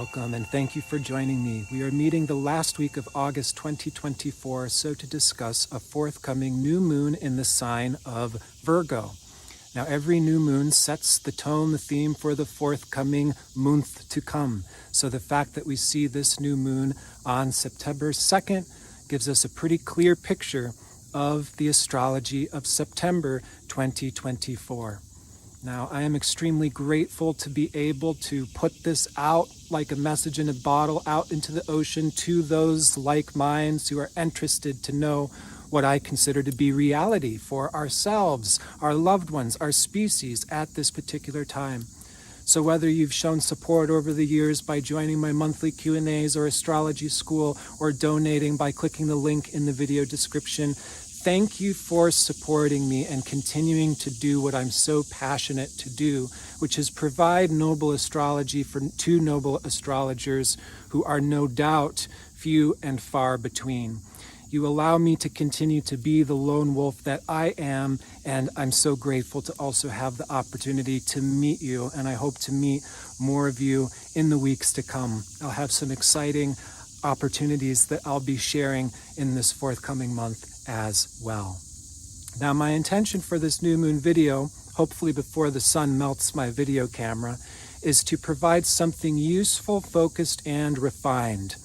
Welcome and thank you for joining me. We are meeting the last week of August 2024, so to discuss a forthcoming new moon in the sign of Virgo. Now, every new moon sets the tone, the theme for the forthcoming month to come. So the fact that we see this new moon on September 2nd gives us a pretty clear picture of the astrology of September 2024. Now, I am extremely grateful to be able to put this out like a message in a bottle out into the ocean to those like minds who are interested to know what I consider to be reality for ourselves, our loved ones, our species at this particular time. So whether you've shown support over the years by joining my monthly Q&As or astrology school or donating by clicking the link in the video description, thank you for supporting me and continuing to do what I'm so passionate to do, which is provide noble astrology for two noble astrologers who are no doubt few and far between. You allow me to continue to be the lone wolf that I am, and I'm so grateful to also have the opportunity to meet you, and I hope to meet more of you in the weeks to come. I'll have some exciting opportunities that I'll be sharing in this forthcoming month as well. Now, my intention for this new moon video, hopefully before the sun melts my video camera, is to provide something useful, focused, and refined,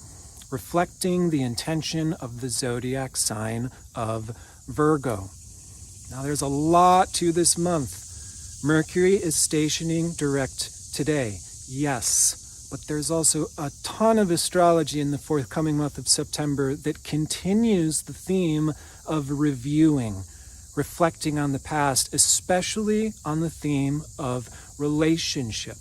reflecting the intention of the zodiac sign of Virgo. Now, there's a lot to this month. Mercury is stationing direct today, yes. But there's also a ton of astrology in the forthcoming month of September that continues the theme of reviewing, reflecting on the past, especially on the theme of relationship.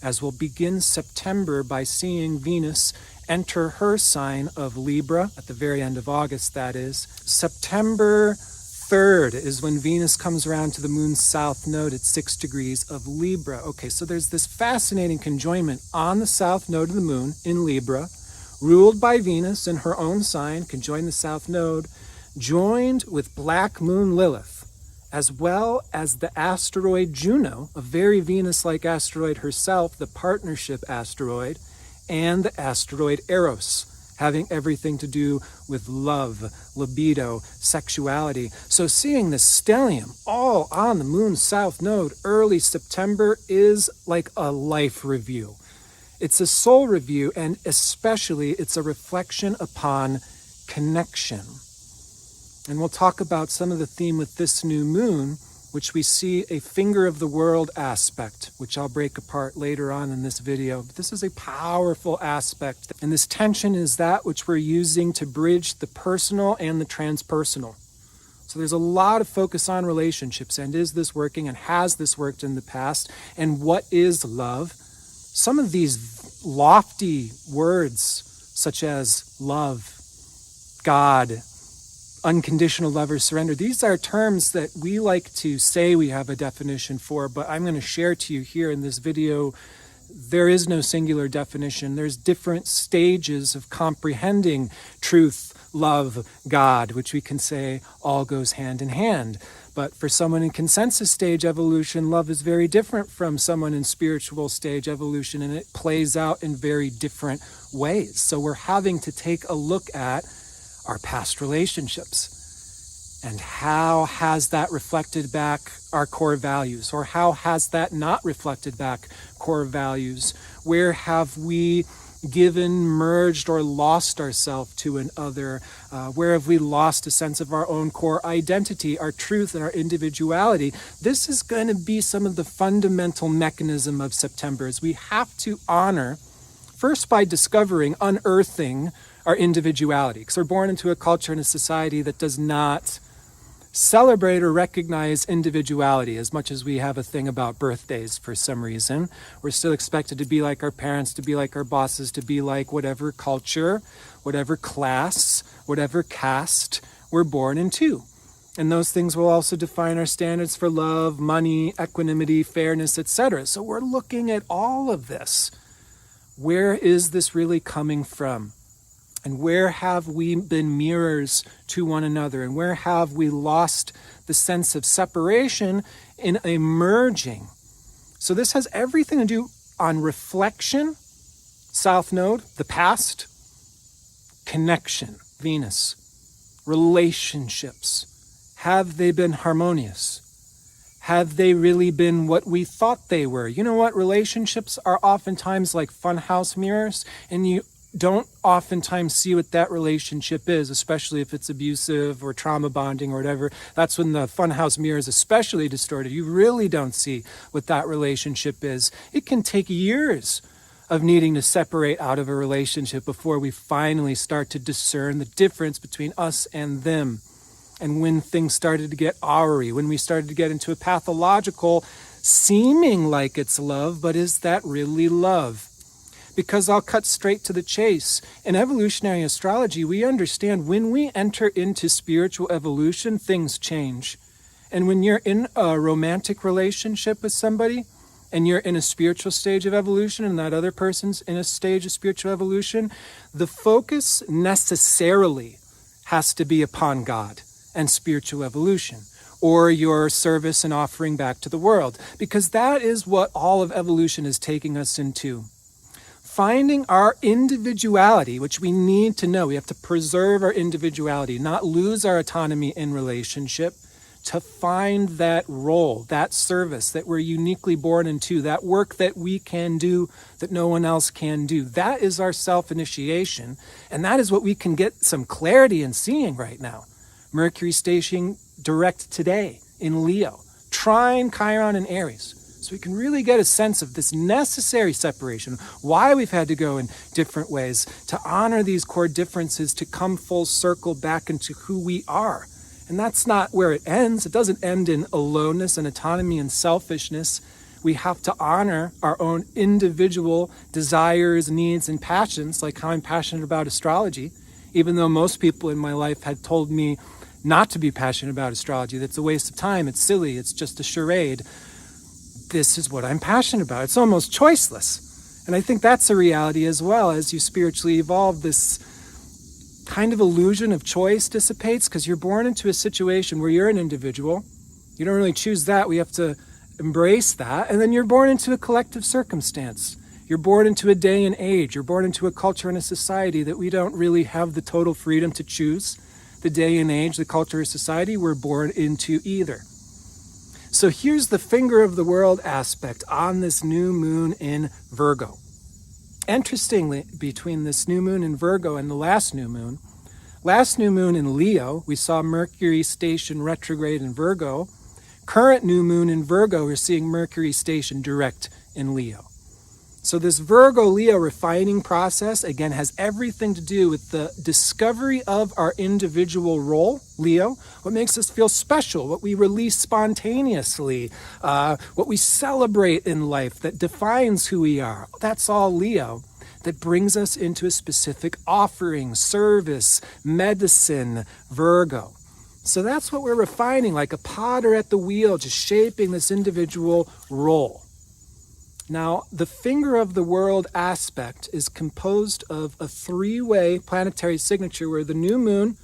As we'll begin September by seeing Venus enter her sign of Libra at the very end of August, that is. September 3rd is when Venus comes around to the moon's south node at 6 degrees of Libra. Okay, so there's this fascinating conjoinment on the south node of the moon in Libra, ruled by Venus in her own sign, conjoined the south node, joined with Black Moon Lilith, as well as the asteroid Juno, a very Venus-like asteroid herself, the partnership asteroid, and the asteroid Eros, having everything to do with love, libido, sexuality. So seeing this stellium all on the moon's south node early September is like a life review. It's a soul review, and especially it's a reflection upon connection. And we'll talk about some of the theme with this new moon, which we see a finger of the world aspect, which I'll break apart later on in this video. But this is a powerful aspect, and this tension is that which we're using to bridge the personal and the transpersonal. So there's a lot of focus on relationships, and is this working, and has this worked in the past, and what is love? Some of these lofty words, such as love, God, unconditional love or surrender. These are terms that we like to say we have a definition for, but I'm going to share to you here in this video, there is no singular definition. There's different stages of comprehending truth, love, God, which we can say all goes hand in hand. But for someone in consensus stage evolution, love is very different from someone in spiritual stage evolution, and it plays out in very different ways. So we're having to take a look at our past relationships and how has that reflected back our core values, or how has that not reflected back core values? Where have we given, merged, or lost ourselves to another? Where have we lost a sense of our own core identity, our truth, and our individuality? This is going to be some of the fundamental mechanism of September, as we have to honor, first by discovering, unearthing our individuality, because we're born into a culture and a society that does not celebrate or recognize individuality as much as we have a thing about birthdays for some reason. We're still expected to be like our parents, to be like our bosses, to be like whatever culture, whatever class, whatever caste we're born into. And those things will also define our standards for love, money, equanimity, fairness, etc. So we're looking at all of this. Where is this really coming from? And where have we been mirrors to one another? And where have we lost the sense of separation in a merging? So this has everything to do on reflection South Node, the past, connection, Venus, relationships. Have they been harmonious? Have they really been what we thought they were? You know what? Relationships are oftentimes like funhouse mirrors, and you don't oftentimes see what that relationship is, especially if it's abusive or trauma bonding or whatever. That's when the funhouse mirror is especially distorted. You really don't see what that relationship is. It can take years of needing to separate out of a relationship before we finally start to discern the difference between us and them. And when things started to get awry, when we started to get into a pathological seeming like it's love, but is that really love? Because I'll cut straight to the chase. In evolutionary astrology, we understand when we enter into spiritual evolution, things change. And when you're in a romantic relationship with somebody, and you're in a spiritual stage of evolution, and that other person's in a stage of spiritual evolution, the focus necessarily has to be upon God and spiritual evolution, or your service and offering back to the world, because that is what all of evolution is taking us into. Finding our individuality, which we need to know. We have to preserve our individuality, not lose our autonomy in relationship, to find that role, that service that we're uniquely born into, that work that we can do that no one else can do. That is our self-initiation, and that is what we can get some clarity in seeing right now. Mercury stationing direct today in Leo, trine Chiron in Aries. So we can really get a sense of this necessary separation, why we've had to go in different ways to honor these core differences, to come full circle back into who we are. And that's not where it ends. It doesn't end in aloneness and autonomy and selfishness. We have to honor our own individual desires, needs, and passions, like how I'm passionate about astrology, even though most people in my life had told me not to be passionate about astrology. That's a waste of time. It's silly. It's just a charade. This is what I'm passionate about. It's almost choiceless. And I think that's a reality as well. As you spiritually evolve, this kind of illusion of choice dissipates, because you're born into a situation where you're an individual. You don't really choose that. We have to embrace that. And then you're born into a collective circumstance. You're born into a day and age. You're born into a culture and a society that we don't really have the total freedom to choose. The day and age, the culture or society we're born into either. So here's the finger of the world aspect on this new moon in Virgo. Interestingly, between this new moon in Virgo and the last new moon in Leo, we saw Mercury station retrograde in Virgo. Current new moon in Virgo, we're seeing Mercury station direct in Leo. So this Virgo-Leo refining process, again, has everything to do with the discovery of our individual role, Leo, what makes us feel special, what we release spontaneously, what we celebrate in life that defines who we are. That's all Leo. That brings us into a specific offering, service, medicine, Virgo. So that's what we're refining, like a potter at the wheel, just shaping this individual role. Now, the finger of the world aspect is composed of a three-way planetary signature where the new moon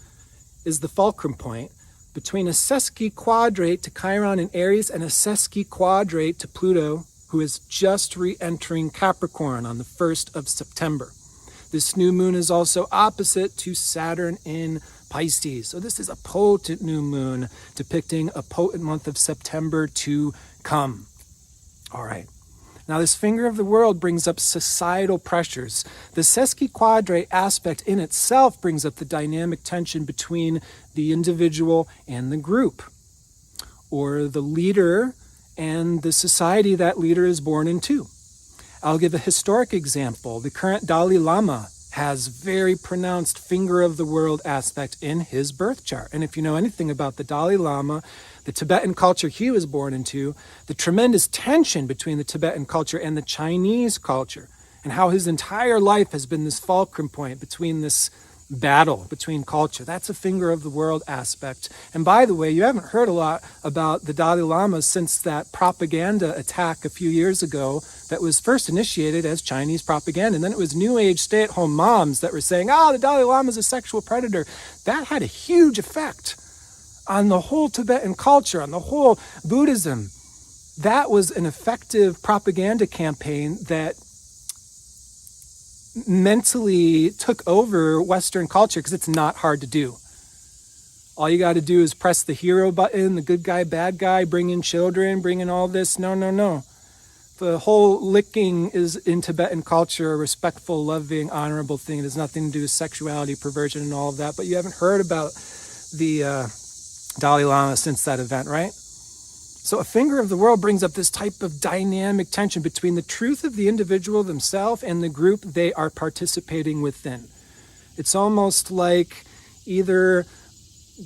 is the fulcrum point between a sesquiquadrate to Chiron in Aries and a sesquiquadrate to Pluto, who is just re-entering Capricorn on the 1st of September. This new moon is also opposite to Saturn in Pisces. So this is a potent new moon depicting a potent month of September to come. All right. Now, this finger of the world brings up societal pressures. The sesquiquadrate aspect in itself brings up the dynamic tension between the individual and the group, or the leader and the society that leader is born into. I'll give a historic example. The current Dalai Lama has very pronounced finger of the world aspect in his birth chart. And if you know anything about the Dalai Lama, the Tibetan culture he was born into, the tremendous tension between the Tibetan culture and the Chinese culture, and how his entire life has been this fulcrum point between this battle between culture. That's a finger of the world aspect. And by the way, you haven't heard a lot about the Dalai Lama since that propaganda attack a few years ago that was first initiated as Chinese propaganda. And then it was New Age stay-at-home moms that were saying, the Dalai Lama is a sexual predator. That had a huge effect on the whole Tibetan culture, on the whole Buddhism. That was an effective propaganda campaign that mentally took over Western culture because it's not hard to do. All you got to do is press the hero button, the good guy, bad guy, bring in children, bring in all this. No. The whole licking is in Tibetan culture a respectful, loving, honorable thing. It has nothing to do with sexuality, perversion, and all of that. But you haven't heard about the Dalai Lama since that event, right? So a finger of the world brings up this type of dynamic tension between the truth of the individual themselves and the group they are participating within. It's almost like either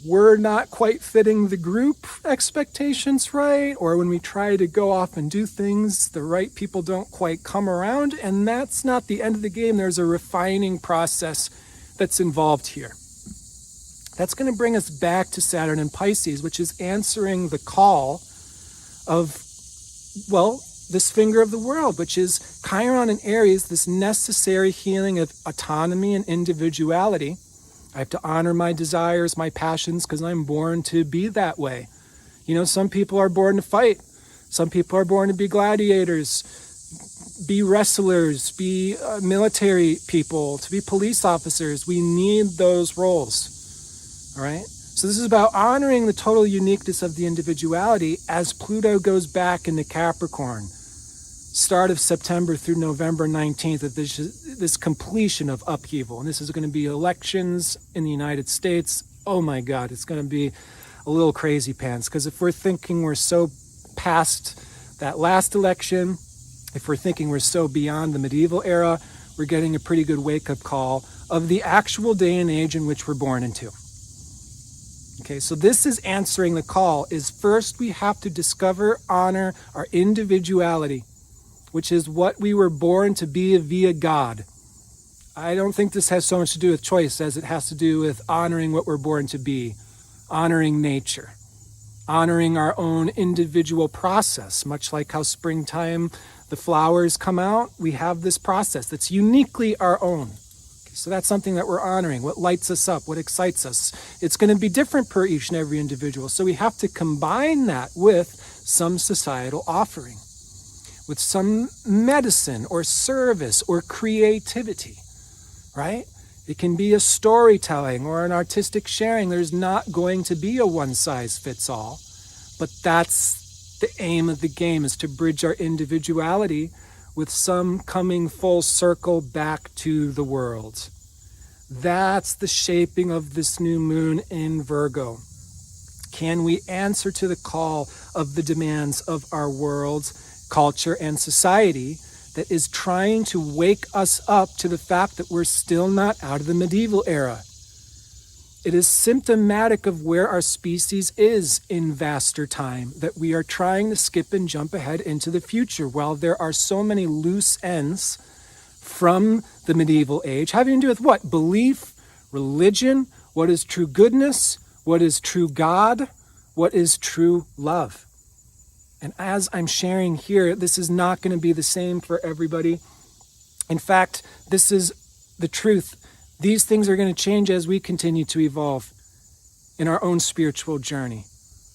we're not quite fitting the group expectations right, or when we try to go off and do things, the right people don't quite come around, and that's not the end of the game. There's a refining process that's involved here. That's going to bring us back to Saturn and Pisces, which is answering the call of, well, this finger of the world, which is Chiron and Aries, this necessary healing of autonomy and individuality. I have to honor my desires, my passions, because I'm born to be that way. You know, some people are born to fight. Some people are born to be gladiators, be wrestlers, be military people, to be police officers. We need those roles, all right? So this is about honoring the total uniqueness of the individuality as Pluto goes back into Capricorn. Start of September through November 19th, of this completion of upheaval. And this is going to be elections in the United States. Oh my God, it's going to be a little crazy pants. Because if we're thinking we're so past that last election, if we're thinking we're so beyond the medieval era, we're getting a pretty good wake-up call of the actual day and age in which we're born into. Okay, so this is answering the call, is first we have to discover, honor our individuality, which is what we were born to be via God. I don't think this has so much to do with choice as it has to do with honoring what we're born to be, honoring nature, honoring our own individual process, much like how springtime, the flowers come out, we have this process that's uniquely our own. So that's something that we're honoring, what lights us up, what excites us. It's going to be different per each and every individual. So we have to combine that with some societal offering, with some medicine or service or creativity, right? It can be a storytelling or an artistic sharing. There's not going to be a one-size-fits-all, but that's the aim of the game, is to bridge our individuality with some coming full circle back to the world. That's the shaping of this new moon in Virgo. Can we answer to the call of the demands of our world, culture, and society that is trying to wake us up to the fact that we're still not out of the medieval era? It is symptomatic of where our species is in vaster time, that we are trying to skip and jump ahead into the future, while there are so many loose ends from the medieval age, having to do with what? Belief, religion, what is true goodness, what is true God, what is true love. And as I'm sharing here, this is not going to be the same for everybody. In fact, this is the truth. These things are going to change as we continue to evolve in our own spiritual journey.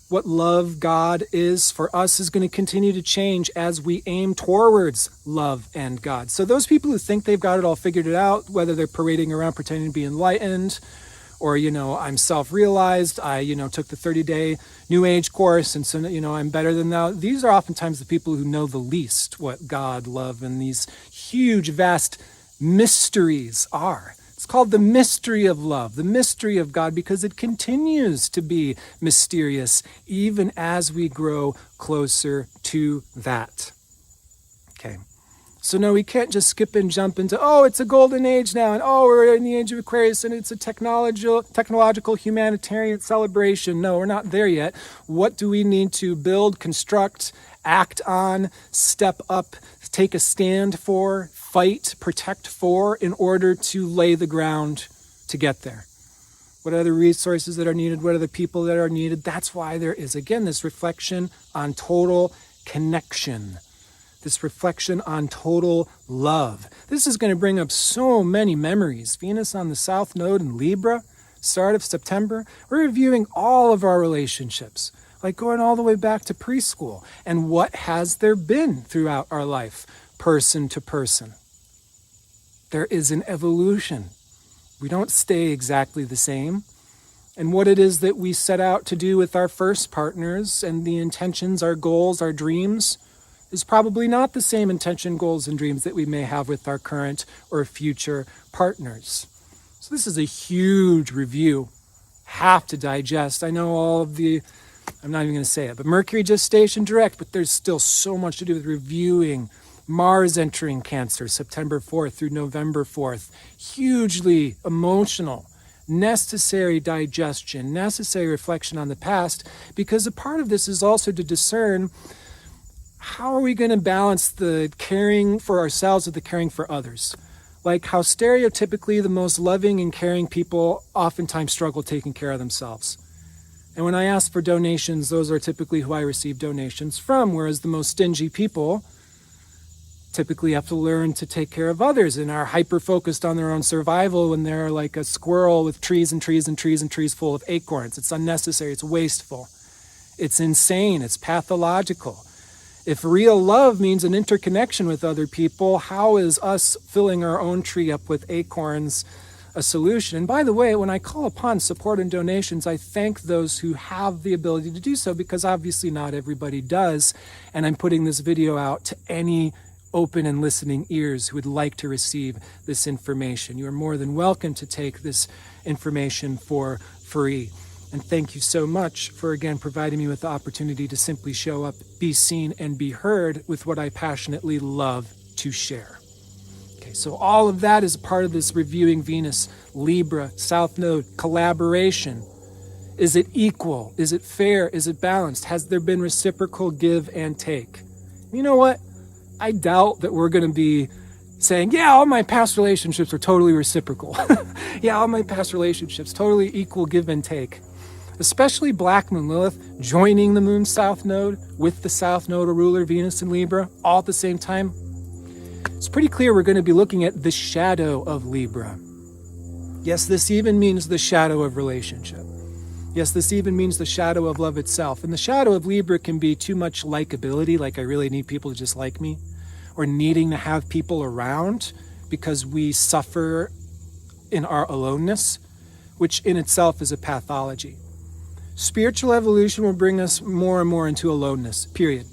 What love God is for us is going to continue to change as we aim towards love and God. So those people who think they've got it all figured it out, whether they're parading around pretending to be enlightened, or, I'm self-realized, I, took the 30-day New Age course, and so, I'm better than that. These are oftentimes the people who know the least what God, love, and these huge, vast mysteries are. It's called the mystery of love, the mystery of God, because it continues to be mysterious even as we grow closer to that. Okay. So no, we can't just skip and jump into, it's a golden age now, and we're in the age of Aquarius, and it's a technological humanitarian celebration. No, we're not there yet. What do we need to build, construct, act on, step up, take a stand for, fight, protect for, in order to lay the ground to get there? What are the resources that are needed? What are the people that are needed? That's why there is, again, this reflection on total connection. This reflection on total love. This is going to bring up so many memories. Venus on the South Node in Libra, start of September. We're reviewing all of our relationships, like going all the way back to preschool. And what has there been throughout our life, person to person? There is an evolution. We don't stay exactly the same. And what it is that we set out to do with our first partners and the intentions, our goals, our dreams, is probably not the same intention, goals, and dreams that we may have with our current or future partners. So this is a huge review. Have to digest. I know all of the, I'm not even going to say it, but Mercury gestation direct, but there's still so much to do with reviewing. Mars entering Cancer, September 4th through November 4th. Hugely emotional, necessary digestion, necessary reflection on the past, because a part of this is also to discern how are we going to balance the caring for ourselves with the caring for others. Like how stereotypically the most loving and caring people oftentimes struggle taking care of themselves. And when I ask for donations, those are typically who I receive donations from, whereas the most stingy people typically have to learn to take care of others and are hyper-focused on their own survival when they're like a squirrel with trees and trees and trees and trees full of acorns. It's unnecessary, it's wasteful, it's insane, it's pathological. If real love means an interconnection with other people, how is us filling our own tree up with acorns a solution? And by the way, when I call upon support and donations, I thank those who have the ability to do so, because obviously not everybody does. And I'm putting this video out to any open and listening ears who would like to receive this information. You are more than welcome to take this information for free. And thank you so much for, again, providing me with the opportunity to simply show up, be seen, and be heard with what I passionately love to share. Okay, so all of that is a part of this reviewing Venus, Libra, South Node, collaboration. Is it equal? Is it fair? Is it balanced? Has there been reciprocal give and take? You know what? I doubt that we're going to be saying, yeah, all my past relationships are totally reciprocal. Yeah, all my past relationships, totally equal give and take. Especially Black Moon Lilith joining the Moon South Node with the South Nodal ruler Venus and Libra all at the same time. It's pretty clear we're going to be looking at the shadow of Libra. Yes, this even means the shadow of relationship. Yes, this even means the shadow of love itself. And the shadow of Libra can be too much likability, like I really need people to just like me, or needing to have people around because we suffer in our aloneness, which in itself is a pathology. Spiritual evolution will bring us more and more into aloneness, period.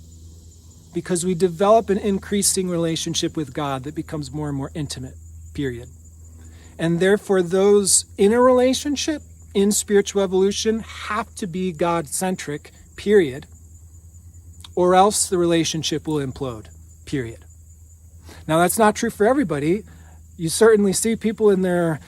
Because we develop an increasing relationship with God that becomes more and more intimate, period. And therefore, those in a relationship in spiritual evolution have to be God-centric, period. Or else the relationship will implode, period. Now, that's not true for everybody. You certainly see people in their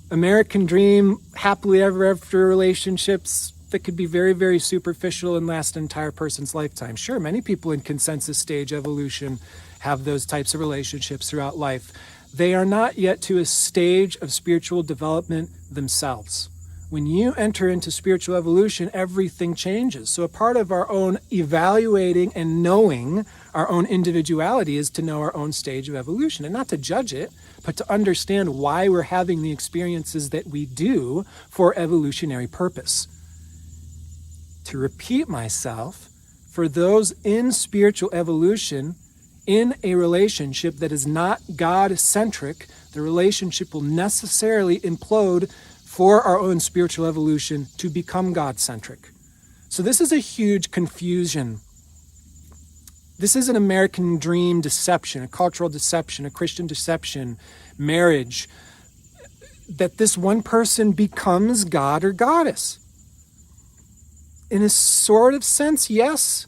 American dream, happily ever after relationships that could be very, very superficial and last an entire person's lifetime. Sure, many people in consensus stage evolution have those types of relationships throughout life. They are not yet to a stage of spiritual development themselves. When you enter into spiritual evolution, everything changes. So a part of our own evaluating and knowing our own individuality is to know our own stage of evolution, and not to judge it, but to understand why we're having the experiences that we do for evolutionary purpose. To repeat myself, for those in spiritual evolution, in a relationship that is not God-centric, the relationship will necessarily implode for our own spiritual evolution to become God-centric. So this is a huge confusion. This is an American dream deception, a cultural deception, a Christian deception, marriage, that this one person becomes God or goddess. In a sort of sense, yes.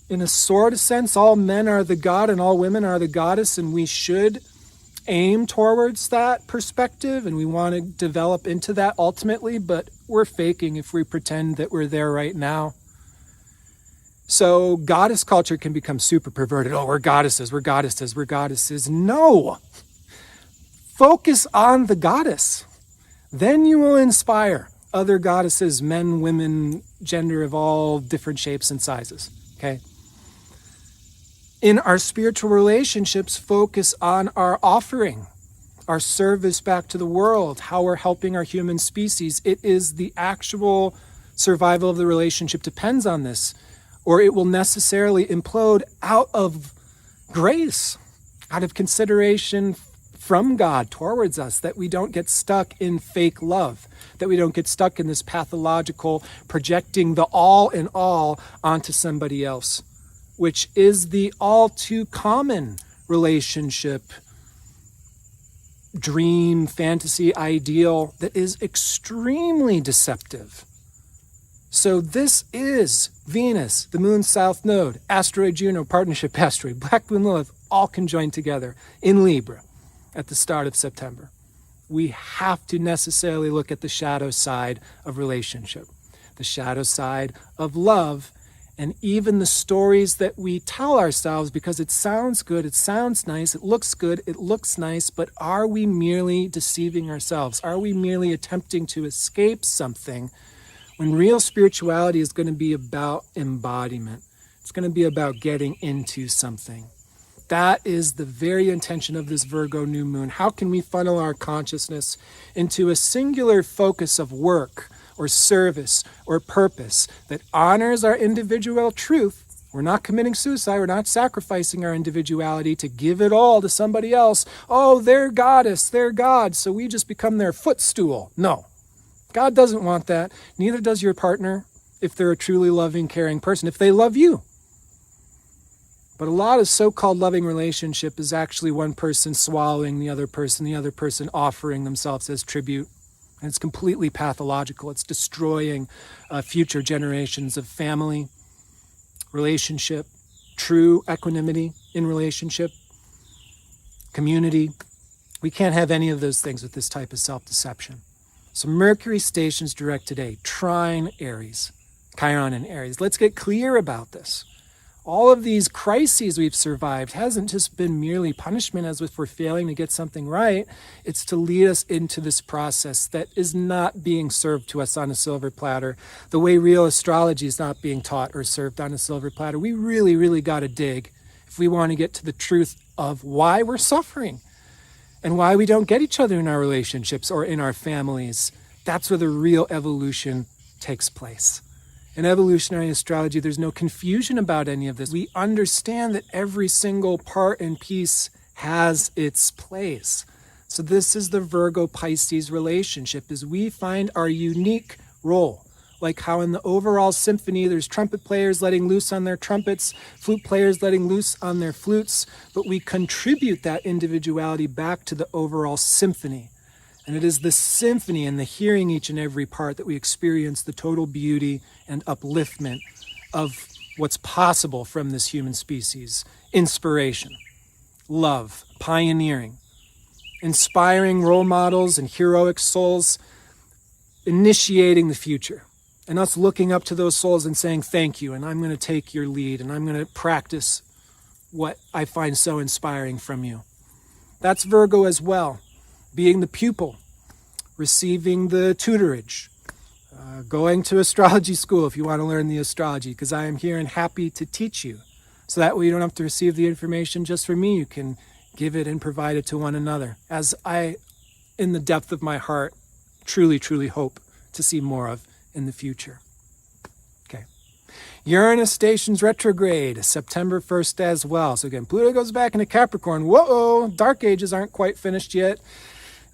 In a sort of sense, all men are the god and all women are the goddess, and we should aim towards that perspective, and we want to develop into that ultimately, but we're faking if we pretend that we're there right now. So goddess culture can become super perverted. Oh, we're goddesses, we're goddesses, we're goddesses. No! Focus on the goddess. Then you will inspire other goddesses, men, women, gender of all different shapes and sizes, okay? In our spiritual relationships, focus on our offering, our service back to the world, how we're helping our human species. It is the actual survival of the relationship depends on this, or it will necessarily implode out of grace, out of consideration from God towards us, that we don't get stuck in fake love, that we don't get stuck in this pathological projecting the all in all onto somebody else, which is the all too common relationship, dream, fantasy, ideal that is extremely deceptive. So this is Venus, the moon's south node, asteroid Juno, partnership asteroid, Black Moon Lilith, all conjoined together in Libra at the start of September. We have to necessarily look at the shadow side of relationship, the shadow side of love, and even the stories that we tell ourselves because it sounds good, it sounds nice, it looks good, it looks nice, but are we merely deceiving ourselves? Are we merely attempting to escape something when real spirituality is going to be about embodiment? It's going to be about getting into something. That is the very intention of this Virgo new moon. How can we funnel our consciousness into a singular focus of work or service or purpose that honors our individual truth? We're not committing suicide. We're not sacrificing our individuality to give it all to somebody else. Oh, they're goddess, they're God, so we just become their footstool. No, God doesn't want that. Neither does your partner if they're a truly loving, caring person, if they love you. But a lot of so-called loving relationship is actually one person swallowing the other person offering themselves as tribute. And it's completely pathological. It's destroying future generations of family, relationship, true equanimity in relationship, community. We can't have any of those things with this type of self-deception. So Mercury stations direct today, trine Aries, Chiron in Aries. Let's get clear about this. All of these crises we've survived hasn't just been merely punishment as if we're failing to get something right. It's to lead us into this process that is not being served to us on a silver platter. The way real astrology is not being taught or served on a silver platter. We really, really got to dig if we want to get to the truth of why we're suffering and why we don't get each other in our relationships or in our families. That's where the real evolution takes place. In evolutionary astrology, there's no confusion about any of this. We understand that every single part and piece has its place. So this is the Virgo-Pisces relationship, is we find our unique role. Like how in the overall symphony, there's trumpet players letting loose on their trumpets, flute players letting loose on their flutes, but we contribute that individuality back to the overall symphony. And it is the symphony and the hearing each and every part that we experience the total beauty and upliftment of what's possible from this human species. Inspiration, love, pioneering, inspiring role models and heroic souls, initiating the future. And us looking up to those souls and saying, thank you, and I'm going to take your lead, and I'm going to practice what I find so inspiring from you. That's Virgo as well. Being the pupil, receiving the tutorage, going to astrology school if you want to learn the astrology, because I am here and happy to teach you. So that way you don't have to receive the information just from me. You can give it and provide it to one another, as I, in the depth of my heart, truly, truly hope to see more of in the future. Okay. Uranus stations retrograde, September 1st as well. So again, Pluto goes back into Capricorn. Whoa, dark ages aren't quite finished yet.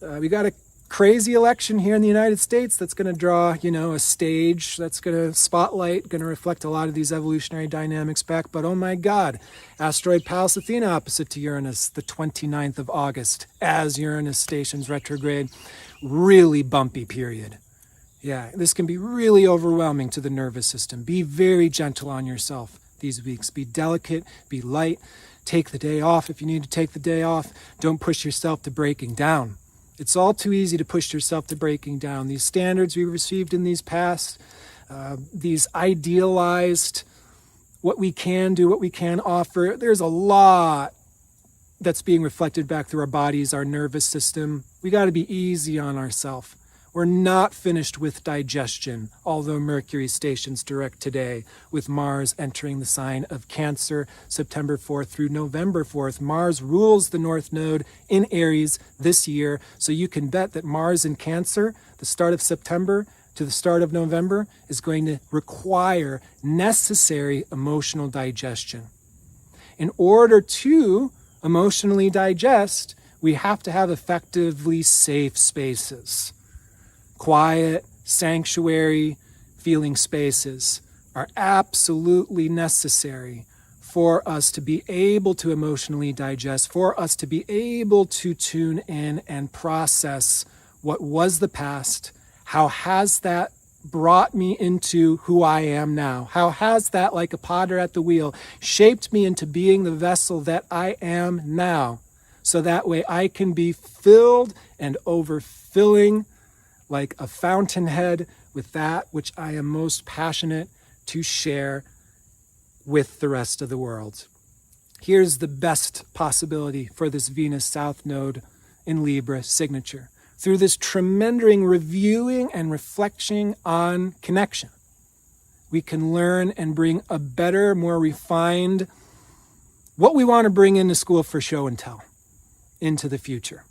We got a crazy election here in the United States that's going to draw, a stage that's going to spotlight, going to reflect a lot of these evolutionary dynamics back. But oh my God, asteroid Pallas Athena opposite to Uranus, the 29th of August, as Uranus stations retrograde. Really bumpy period. Yeah, this can be really overwhelming to the nervous system. Be very gentle on yourself these weeks. Be delicate, be light. Take the day off if you need to take the day off. Don't push yourself to breaking down. It's all too easy to push yourself to breaking down. These standards we received in these past, these idealized, what we can do, what we can offer, there's a lot that's being reflected back through our bodies, our nervous system. We got to be easy on ourselves. We're not finished with digestion, although Mercury stations direct today, with Mars entering the sign of Cancer September 4th through November 4th. Mars rules the North Node in Aries this year, so you can bet that Mars in Cancer, the start of September to the start of November, is going to require necessary emotional digestion. In order to emotionally digest, we have to have effectively safe spaces. Quiet, sanctuary, feeling spaces are absolutely necessary for us to be able to emotionally digest, for us to be able to tune in and process what was the past. How has that brought me into who I am now? How has that, like a potter at the wheel, shaped me into being the vessel that I am now? So that way I can be filled and overfilling like a fountainhead with that which I am most passionate to share with the rest of the world. Here's the best possibility for this Venus South Node in Libra signature. Through this tremendous reviewing and reflection on connection, we can learn and bring a better, more refined, what we want to bring into school for show and tell into the future.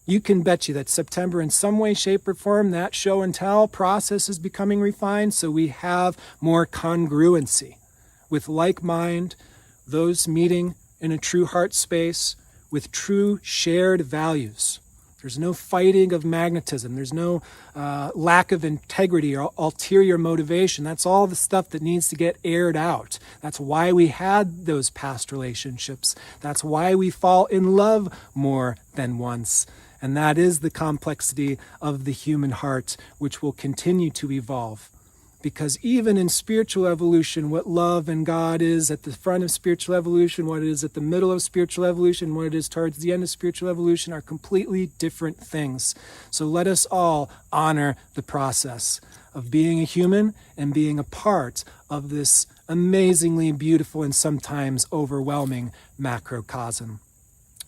You can bet you that September, in some way, shape, or form, that show and tell process is becoming refined, so we have more congruency with like mind, those meeting in a true heart space with true shared values. There's no fighting of magnetism. There's no lack of integrity or ulterior motivation. That's all the stuff that needs to get aired out. That's why we had those past relationships. That's why we fall in love more than once. And that is the complexity of the human heart, which will continue to evolve. Because even in spiritual evolution, what love and God is at the front of spiritual evolution, what it is at the middle of spiritual evolution, what it is towards the end of spiritual evolution are completely different things. So let us all honor the process of being a human and being a part of this amazingly beautiful and sometimes overwhelming macrocosm.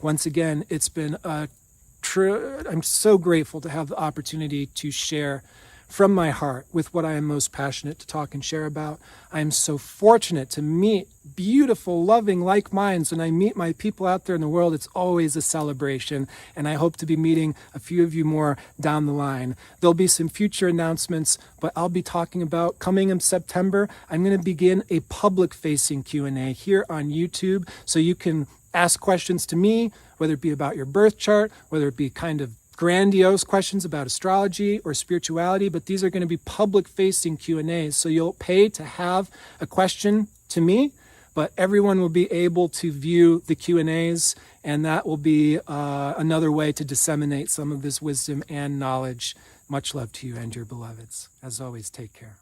Once again, it's been I'm so grateful to have the opportunity to share from my heart with what I am most passionate to talk and share about. I am so fortunate to meet beautiful, loving, like minds. When I meet my people out there in the world, it's always a celebration, and I hope to be meeting a few of you more down the line. There'll be some future announcements, but I'll be talking about, coming in September, I'm going to begin a public-facing Q&A here on YouTube, so you can ask questions to me, whether it be about your birth chart, whether it be kind of grandiose questions about astrology or spirituality, but these are going to be public-facing Q&As. So you'll pay to have a question to me, but everyone will be able to view the Q&As, and that will be another way to disseminate some of this wisdom and knowledge. Much love to you and your beloveds. As always, take care.